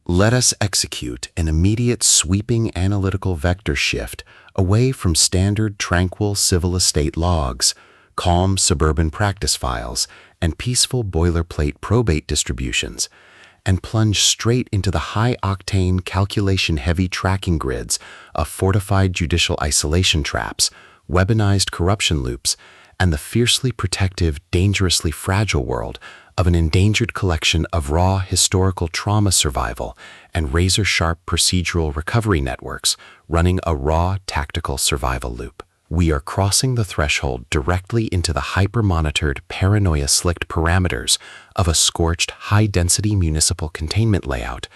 Let us execute an immediate sweeping analytical vector shift away from standard tranquil civil estate logs, calm suburban practice files, and peaceful boilerplate probate distributions, and plunge straight into the high-octane calculation-heavy tracking grids of fortified judicial isolation traps, weaponized corruption loops, and the fiercely protective, dangerously fragile world of an endangered collection of raw historical trauma survival and razor-sharp procedural recovery networks running a raw tactical survival loop. We are crossing the threshold directly into the hyper-monitored, paranoia-slicked parameters of a scorched, high-density municipal containment layout,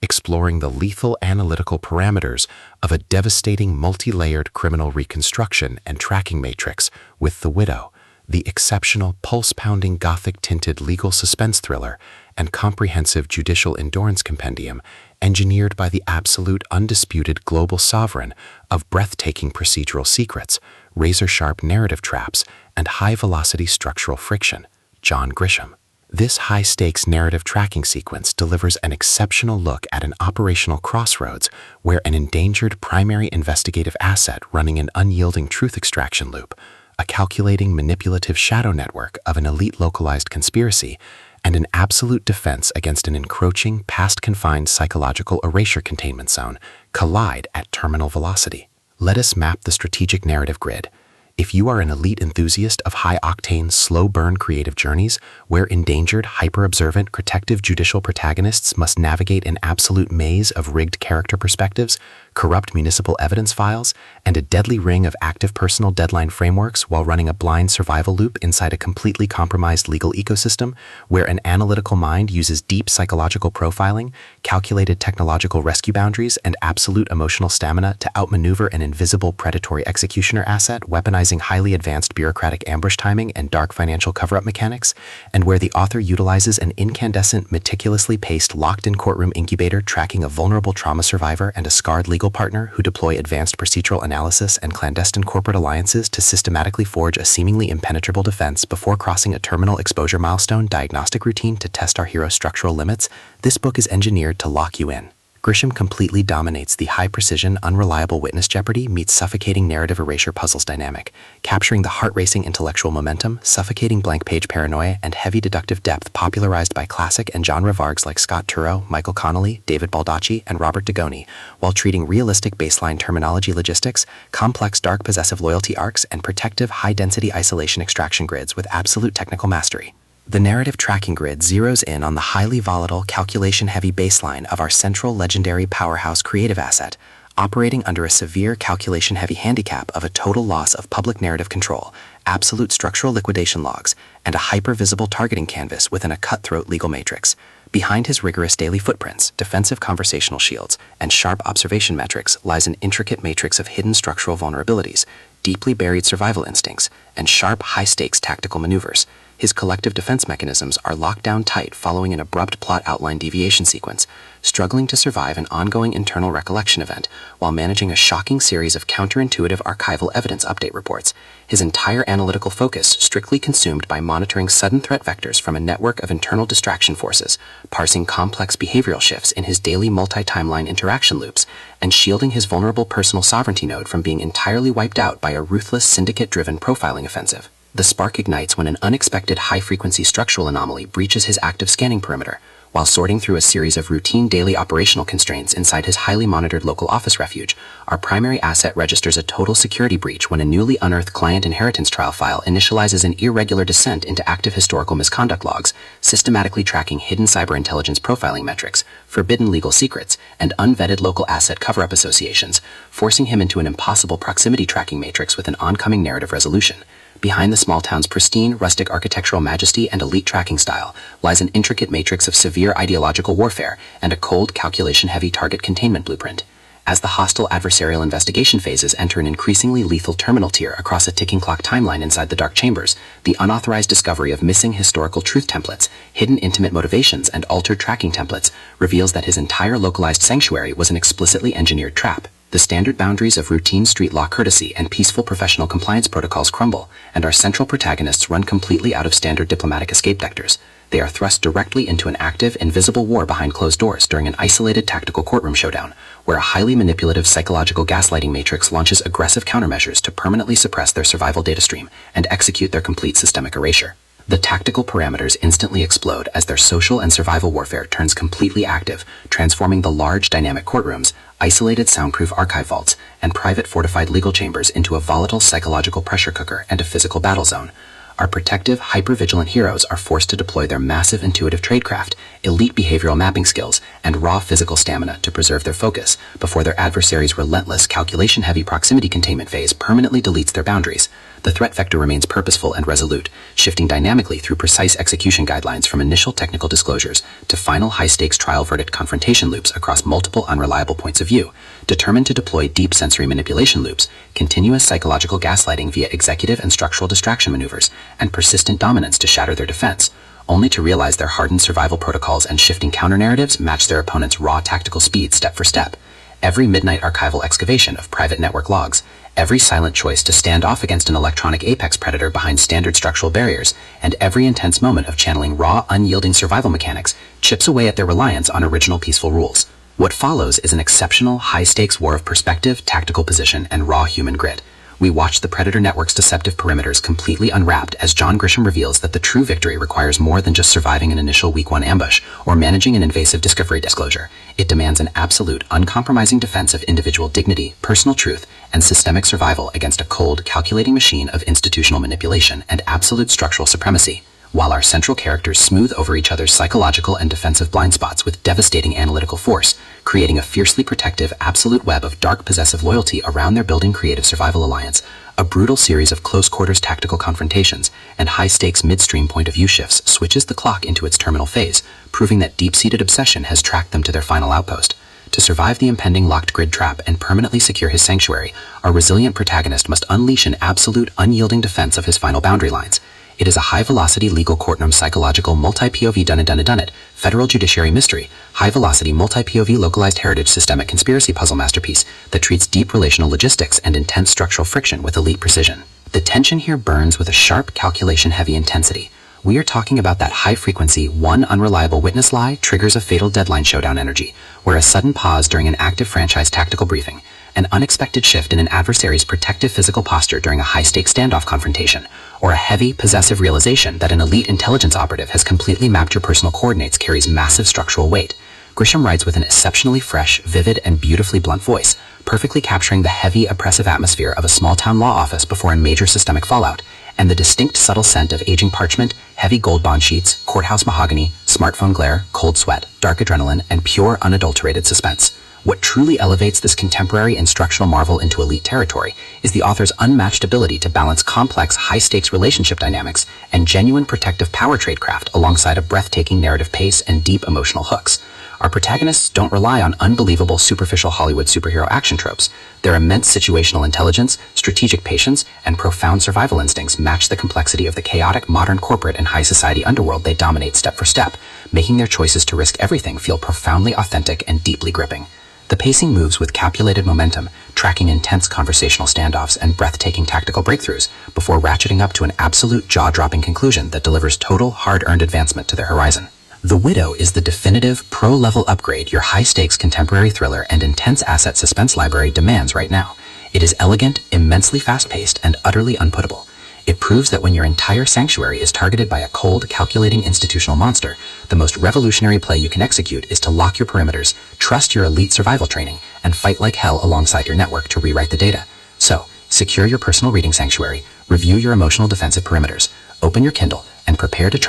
exploring the lethal analytical parameters of a devastating multi-layered criminal reconstruction and tracking matrix with The Widow, the exceptional pulse-pounding Gothic-tinted legal suspense thriller and comprehensive judicial endurance compendium engineered by the absolute undisputed global sovereign of breathtaking procedural secrets, razor-sharp narrative traps, and high-velocity structural friction, John Grisham. This high-stakes narrative tracking sequence delivers an exceptional look at an operational crossroads where an endangered primary investigative asset running an unyielding truth extraction loop, a calculating manipulative shadow network of an elite localized conspiracy, and an absolute defense against an encroaching, past-confined psychological erasure containment zone collide at terminal velocity. Let us map the strategic narrative grid. If you are an elite enthusiast of high-octane, slow-burn creative journeys where endangered, hyper-observant, protective judicial protagonists must navigate an absolute maze of rigged character perspectives, corrupt municipal evidence files, and a deadly ring of active personal deadline frameworks while running a blind survival loop inside a completely compromised legal ecosystem where an analytical mind uses deep psychological profiling, calculated technological rescue boundaries, and absolute emotional stamina to outmaneuver an invisible predatory executioner asset, weaponizing highly advanced bureaucratic ambush timing and dark financial cover-up mechanics, and where the author utilizes an incandescent, meticulously paced, locked-in courtroom incubator tracking a vulnerable trauma survivor and a scarred legal partner who deploy advanced procedural analysis and clandestine corporate alliances to systematically forge a seemingly impenetrable defense before crossing a terminal exposure milestone diagnostic routine to test our hero's structural limits. This book is engineered to lock you in. Grisham completely dominates the high-precision, unreliable witness jeopardy meets suffocating narrative erasure puzzles dynamic, capturing the heart-racing intellectual momentum, suffocating blank-page paranoia, and heavy deductive depth popularized by classic and genre vargs like Scott Turow, Michael Connolly, David Baldacci, and Robert Dugoni, while treating realistic baseline terminology logistics, complex dark possessive loyalty arcs, and protective high-density isolation extraction grids with absolute technical mastery. The narrative tracking grid zeroes in on the highly volatile, calculation-heavy baseline of our central legendary powerhouse creative asset, operating under a severe calculation-heavy handicap of a total loss of public narrative control, absolute structural liquidation logs, and a hyper-visible targeting canvas within a cutthroat legal matrix. Behind his rigorous daily footprints, defensive conversational shields, and sharp observation metrics lies an intricate matrix of hidden structural vulnerabilities, deeply buried survival instincts, and sharp, high-stakes tactical maneuvers. His collective defense mechanisms are locked down tight following an abrupt plot outline deviation sequence, struggling to survive an ongoing internal recollection event while managing a shocking series of counterintuitive archival evidence update reports, his entire analytical focus strictly consumed by monitoring sudden threat vectors from a network of internal distraction forces, parsing complex behavioral shifts in his daily multi-timeline interaction loops, and shielding his vulnerable personal sovereignty node from being entirely wiped out by a ruthless syndicate-driven profiling offensive. The spark ignites when an unexpected high-frequency structural anomaly breaches his active scanning perimeter, while sorting through a series of routine daily operational constraints inside his highly monitored local office refuge. Our primary asset registers a total security breach when a newly unearthed client inheritance trial file initializes an irregular descent into active historical misconduct logs, systematically tracking hidden cyber intelligence profiling metrics, forbidden legal secrets, and unvetted local asset cover-up associations, forcing him into an impossible proximity tracking matrix with an oncoming narrative resolution. Behind the small town's pristine, rustic architectural majesty and elite tracking style lies an intricate matrix of severe ideological warfare and a cold, calculation-heavy target containment blueprint. As the hostile adversarial investigation phases enter an increasingly lethal terminal tier across a ticking clock timeline inside the dark chambers, the unauthorized discovery of missing historical truth templates, hidden intimate motivations, and altered tracking templates reveals that his entire localized sanctuary was an explicitly engineered trap. The standard boundaries of routine street law courtesy and peaceful professional compliance protocols crumble, and our central protagonists run completely out of standard diplomatic escape vectors. They are thrust directly into an active, invisible war behind closed doors during an isolated tactical courtroom showdown, where a highly manipulative psychological gaslighting matrix launches aggressive countermeasures to permanently suppress their survival data stream and execute their complete systemic erasure. The tactical parameters instantly explode as their social and survival warfare turns completely active, transforming the large, dynamic courtrooms, isolated soundproof archive vaults, and private fortified legal chambers into a volatile psychological pressure cooker and a physical battle zone. Our protective, hyper-vigilant heroes are forced to deploy their massive intuitive tradecraft, elite behavioral mapping skills, and raw physical stamina to preserve their focus before their adversary's relentless, calculation-heavy proximity containment phase permanently deletes their boundaries. The threat vector remains purposeful and resolute, shifting dynamically through precise execution guidelines from initial technical disclosures to final high-stakes trial verdict confrontation loops across multiple unreliable points of view, determined to deploy deep sensory manipulation loops, continuous psychological gaslighting via executive and structural distraction maneuvers, and persistent dominance to shatter their defense, only to realize their hardened survival protocols and shifting counter-narratives match their opponent's raw tactical speed step for step. Every midnight archival excavation of private network logs, every silent choice to stand off against an electronic apex predator behind standard structural barriers, and every intense moment of channeling raw, unyielding survival mechanics chips away at their reliance on original peaceful rules. What follows is an exceptional, high-stakes war of perspective, tactical position, and raw human grit. We watch the Predator Network's deceptive perimeters completely unwrapped as John Grisham reveals that the true victory requires more than just surviving an initial week 1 ambush or managing an invasive discovery disclosure. It demands an absolute, uncompromising defense of individual dignity, personal truth, and systemic survival against a cold, calculating machine of institutional manipulation and absolute structural supremacy. While our central characters smooth over each other's psychological and defensive blind spots with devastating analytical force, creating a fiercely protective, absolute web of dark possessive loyalty around their building creative survival alliance, a brutal series of close-quarters tactical confrontations and high-stakes midstream point-of-view shifts switches the clock into its terminal phase, proving that deep-seated obsession has tracked them to their final outpost. To survive the impending locked grid trap and permanently secure his sanctuary, our resilient protagonist must unleash an absolute, unyielding defense of his final boundary lines. It is a high-velocity legal courtroom psychological multi-POV done-it, federal judiciary mystery, high-velocity multi-POV localized heritage systemic conspiracy puzzle masterpiece that treats deep relational logistics and intense structural friction with elite precision. The tension here burns with a sharp, calculation-heavy intensity. We are talking about that high-frequency, one unreliable witness lie triggers a fatal deadline showdown energy, where a sudden pause during an active franchise tactical briefing, an unexpected shift in an adversary's protective physical posture during a high-stakes standoff confrontation, or a heavy, possessive realization that an elite intelligence operative has completely mapped your personal coordinates carries massive structural weight. Grisham writes with an exceptionally fresh, vivid, and beautifully blunt voice, perfectly capturing the heavy, oppressive atmosphere of a small-town law office before a major systemic fallout, and the distinct subtle scent of aging parchment, heavy gold bond sheets, courthouse mahogany, smartphone glare, cold sweat, dark adrenaline, and pure, unadulterated suspense. What truly elevates this contemporary instructional marvel into elite territory is the author's unmatched ability to balance complex, high-stakes relationship dynamics and genuine protective power tradecraft alongside a breathtaking narrative pace and deep emotional hooks. Our protagonists don't rely on unbelievable, superficial Hollywood superhero action tropes. Their immense situational intelligence, strategic patience, and profound survival instincts match the complexity of the chaotic, modern corporate and high society underworld they dominate step for step, making their choices to risk everything feel profoundly authentic and deeply gripping. The pacing moves with calculated momentum, tracking intense conversational standoffs and breathtaking tactical breakthroughs before ratcheting up to an absolute jaw-dropping conclusion that delivers total, hard-earned advancement to their horizon. The Widow is the definitive, pro-level upgrade your high-stakes contemporary thriller and intense asset suspense library demands right now. It is elegant, immensely fast-paced, and utterly unputtable. It proves that when your entire sanctuary is targeted by a cold, calculating institutional monster, the most revolutionary play you can execute is to lock your perimeters, trust your elite survival training, and fight like hell alongside your network to rewrite the data. So, secure your personal reading sanctuary, review your emotional defensive perimeters, open your Kindle, and prepare to track